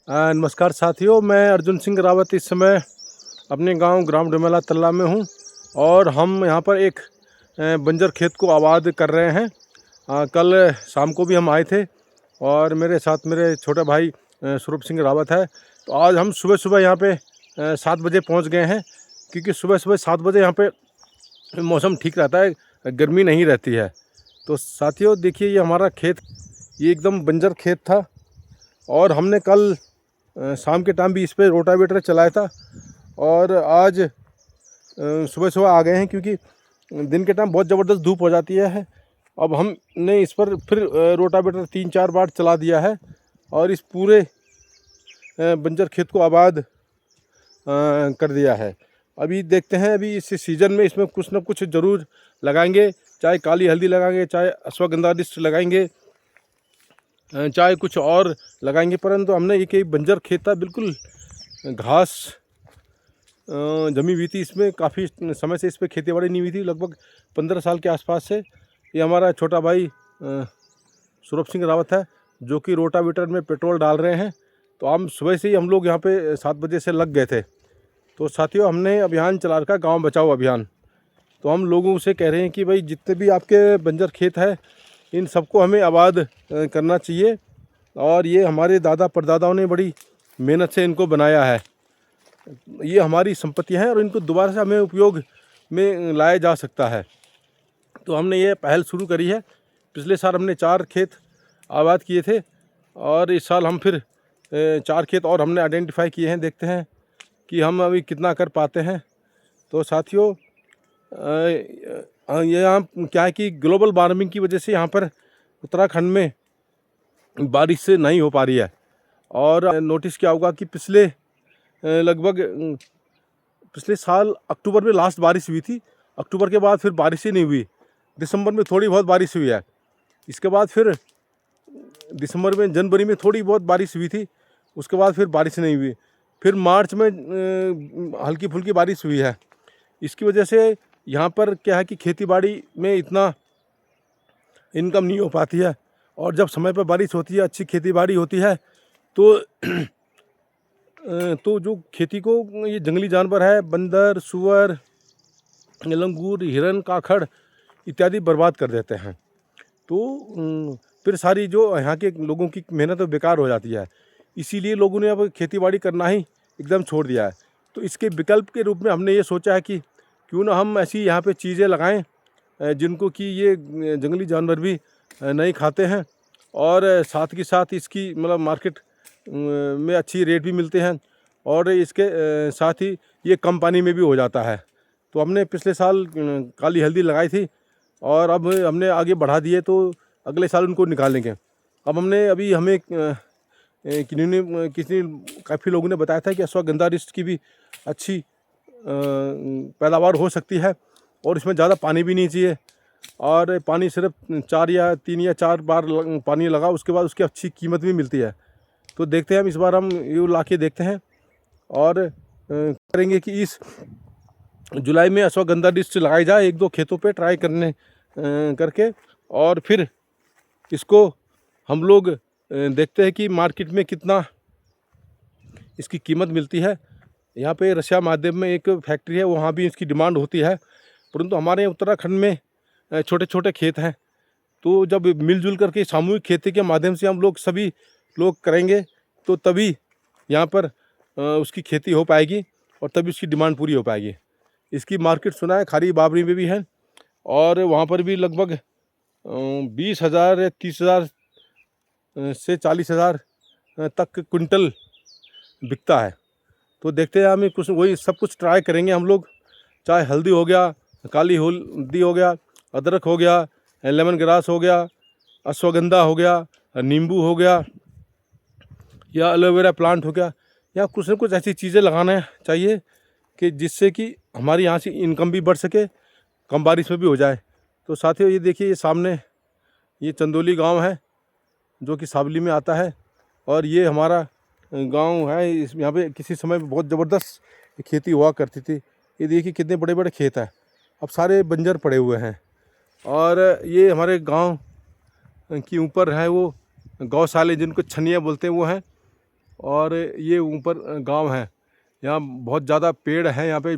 नमस्कार साथियों, मैं अर्जुन सिंह रावत इस समय अपने गांव ग्राम डुमेला तल्ला में हूं और हम यहां पर एक बंजर खेत को आबाद कर रहे हैं। कल शाम को भी हम आए थे और मेरे साथ मेरे छोटे भाई स्वरूप सिंह रावत है। तो आज हम सुबह सुबह यहां पे 7 बजे पहुंच गए हैं, क्योंकि सुबह सुबह 7 बजे यहां पे मौसम ठीक रहता है, गर्मी नहीं रहती है। तो साथियों देखिए, ये हमारा खेत, ये एकदम बंजर खेत था और हमने कल शाम के टाइम भी इस पर रोटावेटर चलाया था और आज सुबह सुबह आ गए हैं, क्योंकि दिन के टाइम बहुत ज़बरदस्त धूप हो जाती है। अब हमने इस पर फिर रोटावेटर 3-4 बार चला दिया है और इस पूरे बंजर खेत को आबाद कर दिया है। अभी देखते हैं, अभी इस सीज़न में इसमें कुछ ना कुछ ज़रूर लगाएंगे, चाहे काली हल्दी लगाएंगे, चाहे अश्वगंधा लिस्ट लगाएंगे, चाहे कुछ और लगाएंगे। परंतु हमने ये कि बंजर खेत था, बिल्कुल घास जमी हुई थी, इसमें काफ़ी समय से इस पर खेती बाड़ी नहीं हुई थी, लगभग 15 साल के आसपास से। ये हमारा छोटा भाई स्वरूप सिंह रावत है, जो कि रोटावेटर में पेट्रोल डाल रहे हैं। तो हम सुबह से ही हम लोग यहाँ पे 7 बजे से लग गए थे। तो साथियों, हमने अभियान चला रखा, गाँव बचाओ अभियान। तो हम लोगों से कह रहे हैं कि भाई, जितने भी आपके बंजर खेत है, इन सबको हमें आबाद करना चाहिए। और ये हमारे दादा परदादाओं ने बड़ी मेहनत से इनको बनाया है। ये हमारी संपत्तियां हैं और इनको दोबारा से हमें उपयोग में लाया जा सकता है। तो हमने ये पहल शुरू करी है। पिछले साल हमने 4 खेत आबाद किए थे और इस साल हम फिर 4 खेत और हमने आइडेंटिफाई किए हैं। देखते हैं कि हम अभी कितना कर पाते हैं। तो साथियों, यहाँ क्या है कि ग्लोबल वार्मिंग की वजह से यहाँ पर उत्तराखंड में बारिश से नहीं हो पा रही है। और नोटिस क्या होगा कि लगभग पिछले साल अक्टूबर में लास्ट बारिश हुई थी। अक्टूबर के बाद फिर बारिश ही नहीं हुई। दिसंबर में थोड़ी बहुत बारिश हुई है, इसके बाद फिर दिसंबर में, जनवरी में थोड़ी बहुत बारिश हुई थी, उसके बाद फिर बारिश नहीं हुई। फिर मार्च में हल्की फुल्की बारिश हुई है। इसकी वजह से यहाँ पर क्या है कि खेती-बाड़ी में इतना इनकम नहीं हो पाती है। और जब समय पर बारिश होती है, अच्छी खेती-बाड़ी होती है, तो तो जो खेती को ये जंगली जानवर है, बंदर, सूअर, लंगूर, हिरन, काखड़ इत्यादि बर्बाद कर देते हैं। तो फिर सारी जो यहाँ के लोगों की मेहनत बेकार हो जाती है। इसीलिए लोगों ने अब खेती-बाड़ी करना ही एकदम छोड़ दिया है। तो इसके विकल्प के रूप में हमने ये सोचा है कि क्यों ना हम ऐसी यहाँ पे चीज़ें लगाएं जिनको कि ये जंगली जानवर भी नहीं खाते हैं और साथ के साथ इसकी मतलब मार्केट में अच्छी रेट भी मिलते हैं और इसके साथ ही ये कम पानी में भी हो जाता है। तो हमने पिछले साल काली हल्दी लगाई थी और अब हमने आगे बढ़ा दिए, तो अगले साल उनको निकालेंगे। अब हमने अभी हमें किसी काफ़ी लोगों ने बताया था कि अश्वगंधा रिस्ट की भी अच्छी पैदावार हो सकती है और इसमें ज़्यादा पानी भी नहीं चाहिए और पानी सिर्फ 3 या 4 बार पानी लगा, उसके बाद उसकी अच्छी कीमत भी मिलती है। तो देखते हैं, हम इस बार हम ये ला के देखते हैं और करेंगे कि इस जुलाई में अश्वगंधा डिस्ट लगाई जाए 1-2 खेतों पे ट्राई करके, और फिर इसको हम लोग देखते हैं कि मार्केट में कितना इसकी कीमत मिलती है। यहाँ पे रसिया माध्यम में एक फैक्ट्री है, वहाँ भी इसकी डिमांड होती है, परंतु हमारे उत्तराखंड में छोटे छोटे खेत हैं। तो जब मिलजुल करके सामूहिक खेती के माध्यम से हम लोग सभी लोग करेंगे, तो तभी यहाँ पर उसकी खेती हो पाएगी और तभी उसकी डिमांड पूरी हो पाएगी। इसकी मार्केट सुना है खारी बाबरी में भी है और वहाँ पर भी लगभग 20,000 या 30,000 से 40,000 तक क्विंटल बिकता है। तो देखते हैं, हमें कुछ वही सब कुछ ट्राई करेंगे हम लोग, चाहे हल्दी हो गया, काली हल्दी हो गया, अदरक हो गया, लेमन ग्रास हो गया, अश्वगंधा हो गया, नींबू हो गया या एलोवेरा प्लांट हो गया, या कुछ ना कुछ ऐसी चीज़ें लगाना चाहिए कि जिससे कि हमारी यहाँ से इनकम भी बढ़ सके, कम बारिश में भी हो जाए। तो साथियों, ये देखिए, ये सामने ये चंदौली गांव है जो कि सावली में आता है और ये हमारा गांव है। इस यहाँ पे किसी समय बहुत ज़बरदस्त खेती हुआ करती थी। ये देखिए कितने बड़े बड़े खेत हैं, अब सारे बंजर पड़े हुए हैं। और ये हमारे गांव के ऊपर है वो गौशाले, जिनको छनिया बोलते हैं, वो हैं। और ये ऊपर गांव है। यहाँ बहुत ज़्यादा पेड़ हैं यहाँ पे।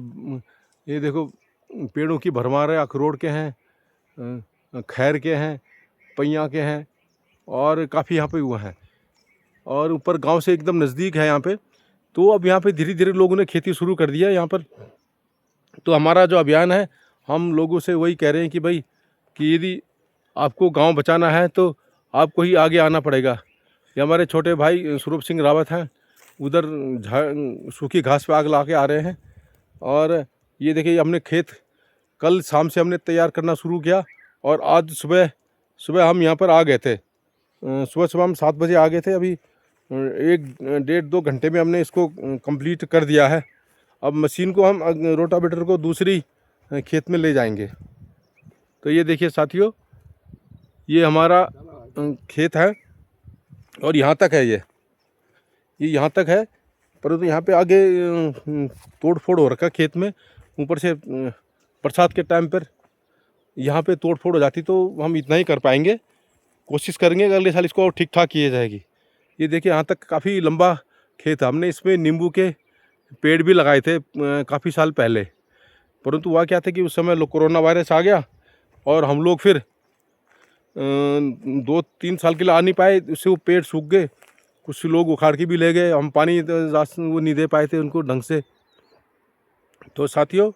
ये देखो पेड़ों की भरमार है। अखरोट के हैं, खैर के हैं, पैया के हैं और काफ़ी यहाँ पे हुआ है। और ऊपर गांव से एकदम नज़दीक है यहाँ पे। तो अब यहाँ पे धीरे धीरे लोगों ने खेती शुरू कर दिया यहाँ पर। तो हमारा जो अभियान है, हम लोगों से वही कह रहे हैं कि भाई कि यदि आपको गांव बचाना है तो आपको ही आगे आना पड़ेगा। ये हमारे छोटे भाई स्वरूप सिंह रावत हैं, उधर सूखी घास पे आग ला के आ रहे हैं। और ये देखिए हमने खेत कल शाम से हमने तैयार करना शुरू किया और आज सुबह सुबह हम यहाँ पर आ गए थे। सुबह हम 7 बजे आ गए थे। अभी 1-1.5-2 घंटे में हमने इसको कंप्लीट कर दिया है। अब मशीन को हम रोटावेटर को दूसरी खेत में ले जाएंगे। तो ये देखिए साथियों, ये हमारा खेत है और यहाँ तक है। ये यहाँ तक है, परंतु यहाँ पे आगे तोड़ फोड़ हो रखा खेत में। ऊपर से बरसात के टाइम पर यहाँ पे तोड़ फोड़ हो जाती तो हम इतना ही कर पाएंगे। कोशिश करेंगे अगले साल इसको ठीक ठाक किए जाएगी। ये देखिए यहाँ तक काफ़ी लंबा खेत है। हमने इसमें नींबू के पेड़ भी लगाए थे काफ़ी साल पहले, परंतु हुआ क्या था कि उस समय कोरोना वायरस आ गया और हम लोग फिर 2-3 साल के लिए आ नहीं पाए। उससे वो पेड़ सूख गए, कुछ लोग उखाड़ के भी ले गए। हम पानी वो नहीं दे पाए थे उनको ढंग से। तो साथियों,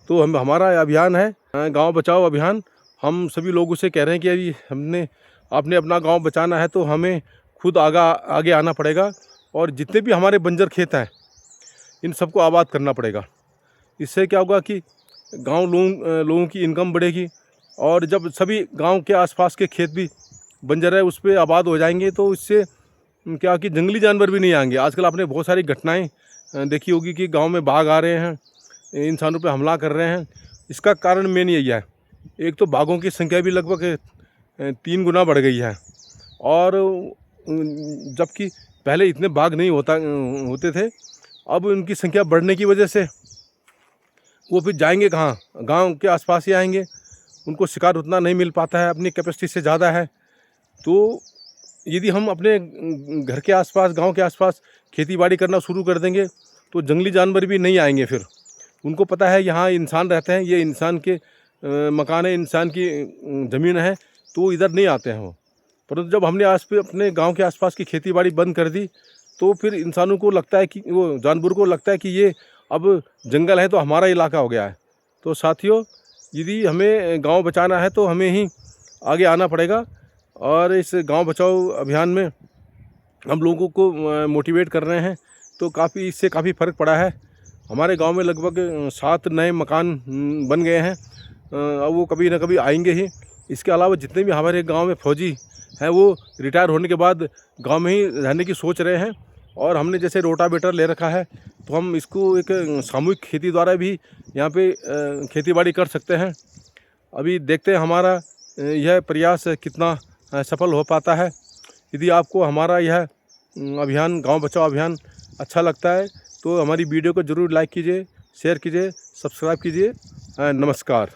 तो हमारा अभियान है गांव बचाओ अभियान। हम सभी लोगों से कह रहे हैं कि अभी आपने अपना गांव बचाना है तो हमें खुद आगे आना पड़ेगा और जितने भी हमारे बंजर खेत हैं इन सबको आबाद करना पड़ेगा। इससे क्या होगा कि गांव लोगों की इनकम बढ़ेगी और जब सभी गांव के आसपास के खेत भी बंजर है उस पर आबाद हो जाएंगे तो इससे क्या कि जंगली जानवर भी नहीं आएंगे। आजकल आपने बहुत सारी घटनाएं देखी होगी कि गांव में बाघ आ रहे हैं, इंसानों पे हमला कर रहे हैं। इसका कारण मेन यही है। एक तो बाघों की संख्या भी लगभग 3 गुना बढ़ गई है और जबकि पहले इतने बाघ नहीं होते थे। अब उनकी संख्या बढ़ने की वजह से वो फिर जाएंगे कहाँ, गांव के आसपास ही आएंगे। उनको शिकार उतना नहीं मिल पाता है, अपनी कैपेसिटी से ज़्यादा है। तो यदि हम अपने घर के आसपास, गांव के आसपास खेती बाड़ी करना शुरू कर देंगे तो जंगली जानवर भी नहीं आएंगे। फिर उनको पता है यहाँ इंसान रहते हैं, ये इंसान के मकान है, इंसान की ज़मीन है, तो इधर नहीं आते हैं वो। परंतु जब हमने अपने गांव के आसपास की खेती बाड़ी बंद कर दी तो फिर इंसानों को लगता है कि वो जानवर को लगता है कि ये अब जंगल है तो हमारा इलाका हो गया है। तो साथियों, यदि हमें गांव बचाना है तो हमें ही आगे आना पड़ेगा और इस गांव बचाओ अभियान में हम लोगों को मोटिवेट कर रहे हैं। तो इससे काफ़ी फ़र्क पड़ा है। हमारे गांव में लगभग 7 नए मकान बन गए हैं। अब वो कभी ना कभी आएंगे ही। इसके अलावा जितने भी हमारे गांव में फौजी हैं वो रिटायर होने के बाद गांव में ही रहने की सोच रहे हैं। और हमने जैसे रोटावेटर ले रखा है तो हम इसको एक सामूहिक खेती द्वारा भी यहाँ पे खेतीबाड़ी कर सकते हैं। अभी देखते हैं हमारा यह प्रयास कितना सफल हो पाता है। यदि आपको हमारा यह अभियान, गांव बचाओ अभियान अच्छा लगता है तो हमारी वीडियो को ज़रूर लाइक कीजिए, शेयर कीजिए, सब्सक्राइब कीजिए। नमस्कार।